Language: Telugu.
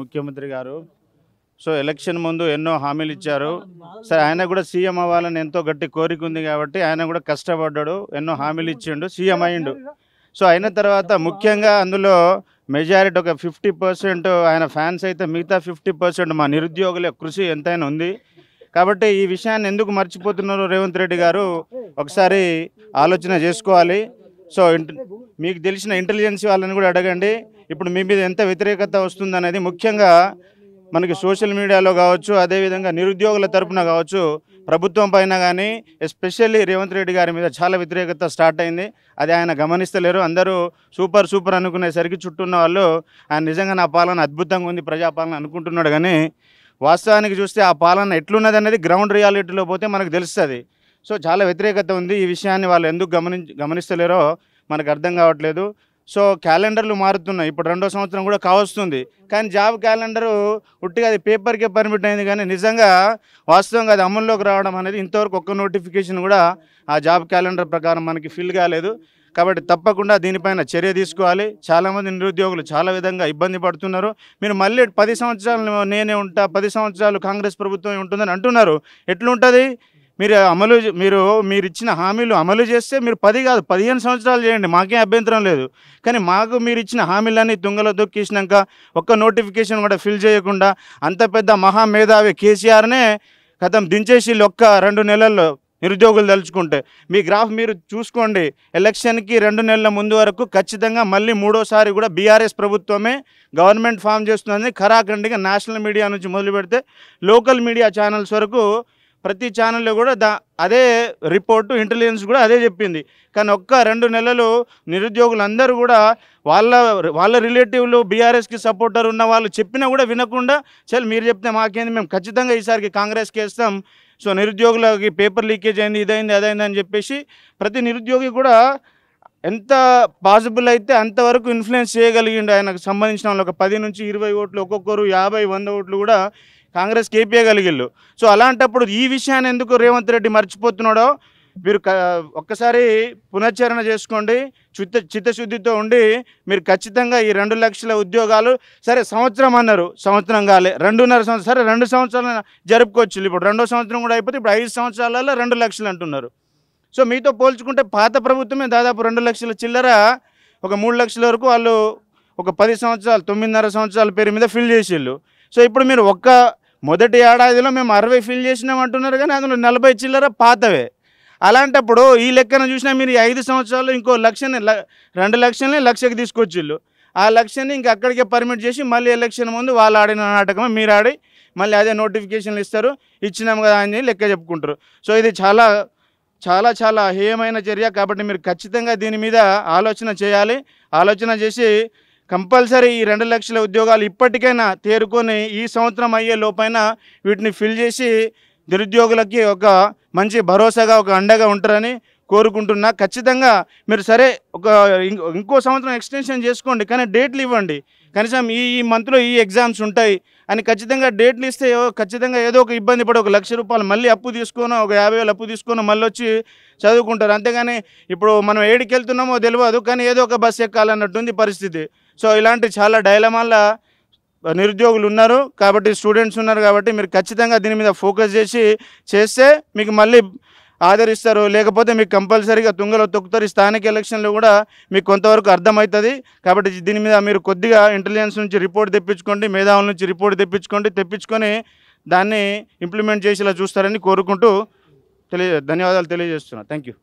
ముఖ్యమంత్రి గారు. సో ఎలక్షన్ ముందు ఎన్నో హామీలు ఇచ్చారు. సరే ఆయన కూడా సీఎం అవ్వాలని ఎంతో గట్టి కోరిక ఉంది కాబట్టి ఆయన కూడా కష్టపడ్డాడు, ఎన్నో హామీలు ఇచ్చిండు, సీఎం అయ్యిండు. సో అయిన తర్వాత ముఖ్యంగా అందులో మెజారిటీ ఒక 50% ఆయన ఫ్యాన్స్ అయితే మిగతా 50% మా నిరుద్యోగుల కృషి ఎంతైనా ఉంది. కాబట్టి ఈ విషయాన్ని ఎందుకు మర్చిపోతున్నారు రేవంత్ రెడ్డి గారు ఒకసారి ఆలోచన చేసుకోవాలి. సో మీకు తెలిసిన ఇంటెలిజెన్స్ వాళ్ళని కూడా అడగండి. ఇప్పుడు మీ మీద ఎంత వ్యతిరేకత వస్తుందనేది ముఖ్యంగా మనకి సోషల్ మీడియాలో కావచ్చు, అదేవిధంగా నిరుద్యోగుల తరపున కావచ్చు, ప్రభుత్వం పైన కానీ ఎస్పెషల్లీ రేవంత్ రెడ్డి గారి మీద చాలా వ్యతిరేకత స్టార్ట్ అయింది. అది ఆయన గమనిస్తలేరు. అందరూ సూపర్ అనుకునేసరికి చుట్టూ ఉన్న వాళ్ళు ఆయన నిజంగా నా పాలన అద్భుతంగా ఉంది, ప్రజాపాలన అనుకుంటున్నాడు. కానీ వాస్తవానికి చూస్తే ఆ పాలన ఎట్లున్నది అనేది గ్రౌండ్ రియాలిటీలో పోతే మనకు తెలుస్తుంది. సో చాలా వ్యతిరేకత ఉంది. ఈ విషయాన్ని వాళ్ళు ఎందుకు గమనిస్తలేరో మనకు అర్థం కావట్లేదు. సో క్యాలెండర్లు మారుతున్నాయి. ఇప్పుడు 2వ సంవత్సరం కూడా కావస్తుంది. కానీ జాబ్ క్యాలెండరు ఉట్టిగా అది పేపర్కే పర్మిట్ అయింది. కానీ నిజంగా వాస్తవంగా అది అమల్లోకి రావడం అనేది ఇంతవరకు ఒక్క నోటిఫికేషన్ కూడా ఆ జాబ్ క్యాలెండర్ ప్రకారం మనకి ఫిల్ కాలేదు. కాబట్టి తప్పకుండా దీనిపైన చర్య తీసుకోవాలి. చాలామంది నిరుద్యోగులు చాలా విధంగా ఇబ్బంది పడుతున్నారు. మీరు మళ్ళీ 10 సంవత్సరాలు నేనే ఉంటా, 10 సంవత్సరాలు కాంగ్రెస్ ప్రభుత్వం ఉంటుందని అంటున్నారు. ఎట్లుంటుంది? మీరు ఇచ్చిన హామీలు అమలు చేస్తే మీరు 10 కాదు 15 సంవత్సరాలు చేయండి, మాకేం అభ్యంతరం లేదు. కానీ మాకు మీరు ఇచ్చిన హామీలన్నీ తుంగలో దొక్కేసినాక ఒక్క నోటిఫికేషన్ కూడా ఫిల్ చేయకుండా అంత పెద్ద మహామేధావి కేసీఆర్నే దించేసి ఒక్క 2 నెలల్లో నిరుద్యోగులు తలుచుకుంటే మీ గ్రాఫ్ మీరు చూసుకోండి. ఎలక్షన్కి 2 నెలల ముందు వరకు ఖచ్చితంగా మళ్ళీ 3వసారి కూడా బీఆర్ఎస్ ప్రభుత్వమే గవర్నమెంట్ ఫామ్ చేస్తుందని ఖరాఖండిగా నేషనల్ మీడియా నుంచి మొదలు పెడితే లోకల్ మీడియా ఛానల్స్ వరకు ప్రతి ఛానల్లో కూడా అదే రిపోర్టు, ఇంటెలిజెన్స్ కూడా అదే చెప్పింది. కానీ ఒక్క 2 నెలలు నిరుద్యోగులందరూ కూడా వాళ్ళ రిలేటివ్లు బీఆర్ఎస్కి సపోర్టర్ ఉన్న వాళ్ళు చెప్పినా కూడా వినకుండా మీరు చెప్తే మాకేంది, మేము ఖచ్చితంగా ఈసారికి కాంగ్రెస్కి వేస్తాం, సో నిరుద్యోగులకి పేపర్ లీకేజ్ అయింది, ఇదైంది అదైంది అని చెప్పేసి ప్రతి నిరుద్యోగి కూడా ఎంత పాసిబుల్ అయితే అంతవరకు ఇన్ఫ్లుయెన్స్ చేయగలిగిండు. ఆయనకు సంబంధించిన వాళ్ళు ఒక 10 నుంచి 20 ఓట్లు, ఒక్కొక్కరు 50, 100 ఓట్లు కూడా కాంగ్రెస్కి వేయగలిగిళ్ళు. సో అలాంటప్పుడు ఈ విషయాన్ని ఎందుకు రేవంత్ రెడ్డి మర్చిపోతున్నాడో మీరు ఒక్కసారి పునశ్చరణ చేసుకోండి. చిత్తశుద్ధితో ఉండి మీరు ఖచ్చితంగా ఈ 2 లక్షల ఉద్యోగాలు, సరే సంవత్సరం అన్నారు, సంవత్సరం కాలే, 2.5 సంవత్సరం, సరే 2 సంవత్సరాలు జరుపుకోవచ్చు. ఇప్పుడు 2వ సంవత్సరం కూడా అయిపోతే ఇప్పుడు 5 సంవత్సరాలలో 2 లక్షలు అంటున్నారు. సో మీతో పోల్చుకుంటే పాత ప్రభుత్వమే దాదాపు 2 లక్షల చిల్లర, ఒక 3 లక్షల వరకు వాళ్ళు ఒక 10 సంవత్సరాలు 9.5 సంవత్సరాల పేరు మీద ఫిల్ చేసేళ్ళు. సో ఇప్పుడు మీరు మొదటి ఏడాదిలో మేము 60 ఫిల్ చేసినామంటున్నారు, కానీ అందులో 40 చిల్లర పాతవే. అలాంటప్పుడు ఈ లెక్కన చూసినా మీరు 5 సంవత్సరాలు ఇంకో 2 లక్షల్ని లక్షకి తీసుకొచ్చిళ్ళు. ఆ లక్షని ఇంక అక్కడికే పర్మిట్ చేసి మళ్ళీ ఎలక్షన్ ముందు వాళ్ళు ఆడిన నాటకమే మీరు ఆడి మళ్ళీ అదే నోటిఫికేషన్లు ఇస్తారు, ఇచ్చినాం కదా అని లెక్క చెప్పుకుంటారు. సో ఇది చాలా చాలా చాలా హేయమైన చర్య. కాబట్టి మీరు ఖచ్చితంగా దీని మీద ఆలోచన చేయాలి. ఆలోచన చేసి కంపల్సరీ ఈ 2 లక్షల ఉద్యోగాలు ఇప్పటికైనా తేరుకొని ఈ సంవత్సరం అయ్యే లోపైన వీటిని ఫిల్ చేసి నిరుద్యోగులకి ఒక మంచి భరోసాగా, ఒక అండగా ఉంటారని కోరుకుంటున్నా. ఖచ్చితంగా మీరు సరే ఇంకో సంవత్సరం ఎక్స్టెన్షన్ చేసుకోండి, కానీ డేట్లు ఇవ్వండి. కనీసం ఈ మంత్లో ఈ ఎగ్జామ్స్ ఉంటాయి అని ఖచ్చితంగా డేట్లు ఇస్తే ఖచ్చితంగా ఏదో ఒక ఇబ్బంది పడి ఒక ₹1,00,000 మళ్ళీ అప్పు తీసుకొని, ఒక 50,000 అప్పు తీసుకొని మళ్ళీ వచ్చి చదువుకుంటారు. అంతేగాని ఇప్పుడు మనం ఏడికి వెళ్తున్నామో తెలియదు, కానీ ఏదో ఒక బస్సు ఎక్కాలన్నట్టుంది పరిస్థితి. సో ఇలాంటి చాలా డైలమాల నిరుద్యోగులు ఉన్నారు, కాబట్టి స్టూడెంట్స్ ఉన్నారు. కాబట్టి మీరు ఖచ్చితంగా దీని మీద ఫోకస్ చేస్తే మీకు మళ్ళీ ఆదరిస్తారు, లేకపోతే మీకు కంపల్సరీగా తుంగలో తొక్కుతారు. ఈ స్థానిక ఎలక్షన్లో కూడా మీకు కొంతవరకు అర్థమవుతుంది. కాబట్టి దీని మీద మీరు కొద్దిగా ఇంటెలిజెన్స్ నుంచి రిపోర్ట్ తెప్పించుకోండి, మేధావుల నుంచి రిపోర్ట్ తెప్పించుకొని దాన్ని ఇంప్లిమెంట్ చేసేలా చూస్తారని కోరుకుంటూ ధన్యవాదాలు తెలియజేస్తున్నాను. Thank you.